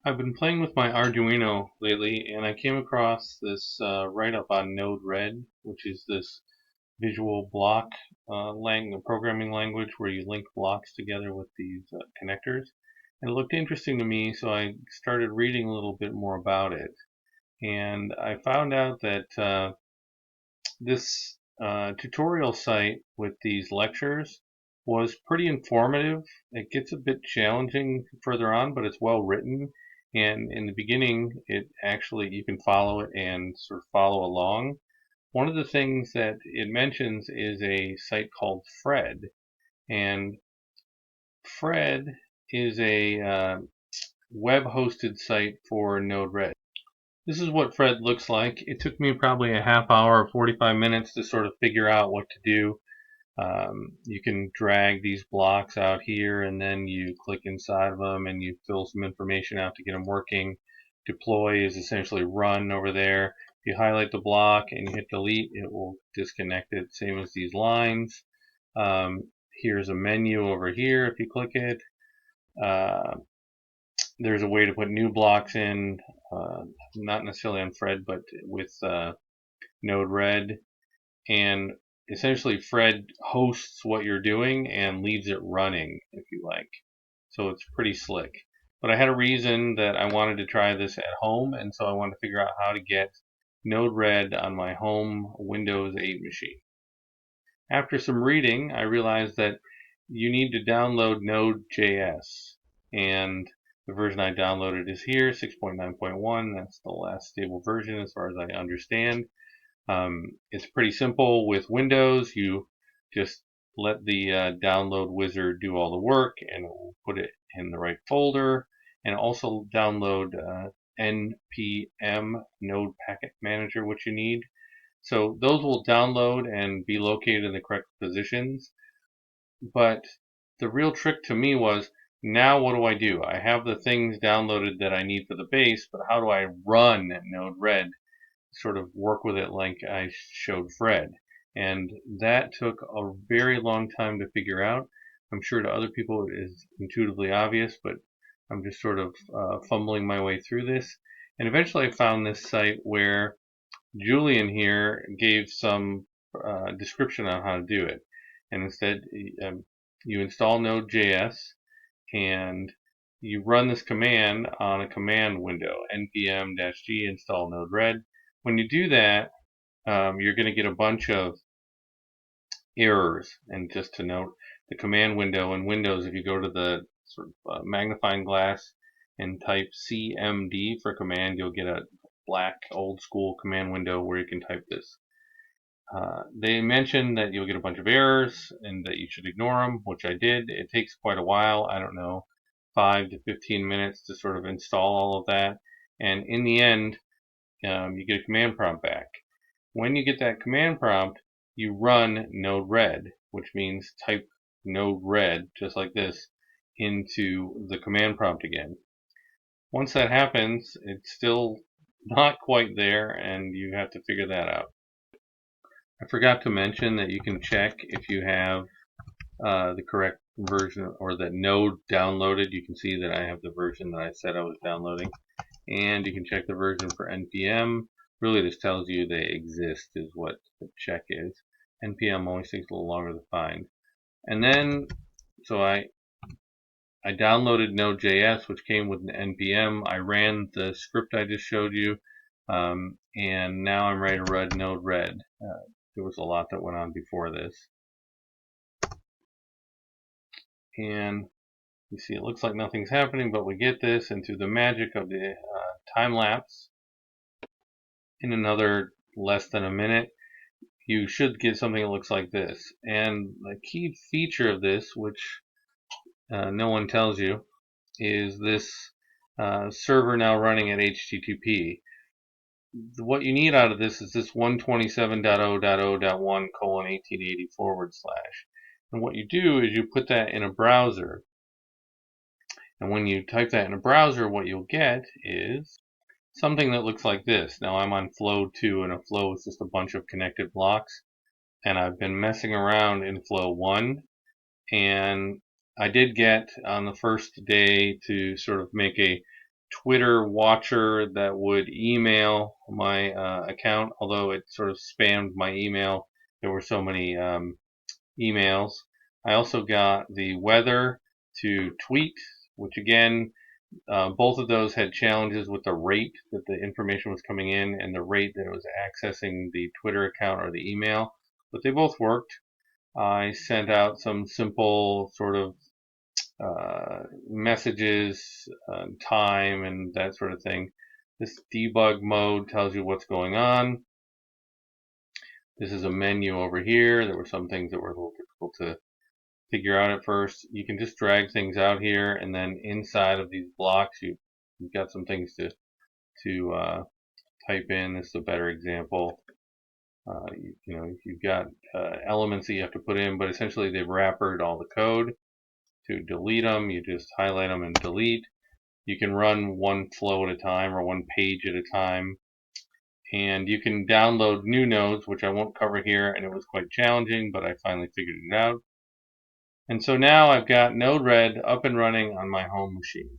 I've been playing with my Arduino lately, and I came across this write-up on Node-RED, which is this visual block programming language where you link blocks together with these connectors. And it looked interesting to me, so I started reading a little bit more about it. And I found out that this tutorial site with these lectures was pretty informative. It gets a bit challenging further on, but it's well written. And in the beginning, it actually, you can follow it and sort of follow along. One of the things that it mentions is a site called Fred. And Fred is a web hosted site for Node-RED. This is what Fred looks like. It took me probably a half hour or 45 minutes to sort of figure out what to do. You can drag these blocks out here and then you click inside of them and you fill some information out to get them working. Deploy is essentially run over there. If you highlight the block and you hit delete, it will disconnect it, same as these lines. Here's a menu over here if you click it. There's a way to put new blocks in, not necessarily on Fred, but with Node-RED. And essentially Fred hosts what you're doing and leaves it running if you like. So it's pretty slick. But I had a reason that I wanted to try this at home, and so I wanted to figure out how to get Node-RED on my home Windows 8 machine. After some reading, I realized that you need to download Node.js, and the version I downloaded is here, 6.9.1. That's the last stable version as far as I understand. It's pretty simple with Windows. You just let the download wizard do all the work and it will put it in the right folder, and also download npm node packet manager, which you need. So those will download and be located in the correct positions. But the real trick to me was, now what do? I have the things downloaded that I need for the base, but how do I run Node-RED, sort of work with it like I showed Fred? And that took a very long time to figure out. I'm sure to other people it is intuitively obvious, but I'm just sort of fumbling my way through this. And eventually I found this site where Julian here gave some description on how to do it. And instead, you install Node.js and you run this command on a command window, npm-g install node-red. When you do that, you're going to get a bunch of errors. And just to note, the command window in Windows, if you go to the sort of magnifying glass and type CMD for command, you'll get a black old school command window where you can type this. They mentioned that you'll get a bunch of errors and that you should ignore them, which I did. It takes quite a while, I don't know, 5 to 15 minutes to sort of install all of that. And in the end, you get a command prompt back. When you get that command prompt, you run node-red, which means type node-red, just like this, into the command prompt again. Once that happens, it's still not quite there, and you have to figure that out. I forgot to mention that you can check if you have the correct version, or that node downloaded. You can see that I have the version that I said I was downloading. And you can check the version for NPM. Really, this tells you they exist is what the check is. NPM always takes a little longer to find. And then, so I downloaded Node.js, which came with an NPM. I ran the script I just showed you, and now I'm ready to run Node-RED. There was a lot that went on before this. And you see it looks like nothing's happening, but we get this, and through the magic of the time lapse, in another less than a minute, you should get something that looks like this. And the key feature of this, which no one tells you, is this server now running at HTTP. What you need out of this is this 127.0.0.1:1880 /. And what you do is you put that in a browser. And when you type that in a browser, what you'll get is something that looks like this. Now I'm on flow 2, and a flow is just a bunch of connected blocks. And I've been messing around in flow 1. And I did get on the first day to sort of make a Twitter watcher that would email my account, although it sort of spammed my email. There were so many emails. I also got the weather to tweet, which again, both of those had challenges with the rate that the information was coming in and the rate that it was accessing the Twitter account or the email, but they both worked. I sent out some simple sort of messages, time, and that sort of thing. This debug mode tells you what's going on. This is a menu over here. There were some things that were a little difficult to figure out at first. You can just drag things out here, and then inside of these blocks, you've got some things to type in. This is a better example. You've got elements that you have to put in, but essentially they've wrappered all the code. To delete them, you just highlight them and delete. You can run one flow at a time or one page at a time. And you can download new nodes, which I won't cover here, and it was quite challenging, but I finally figured it out. And so now I've got Node-RED up and running on my home machine.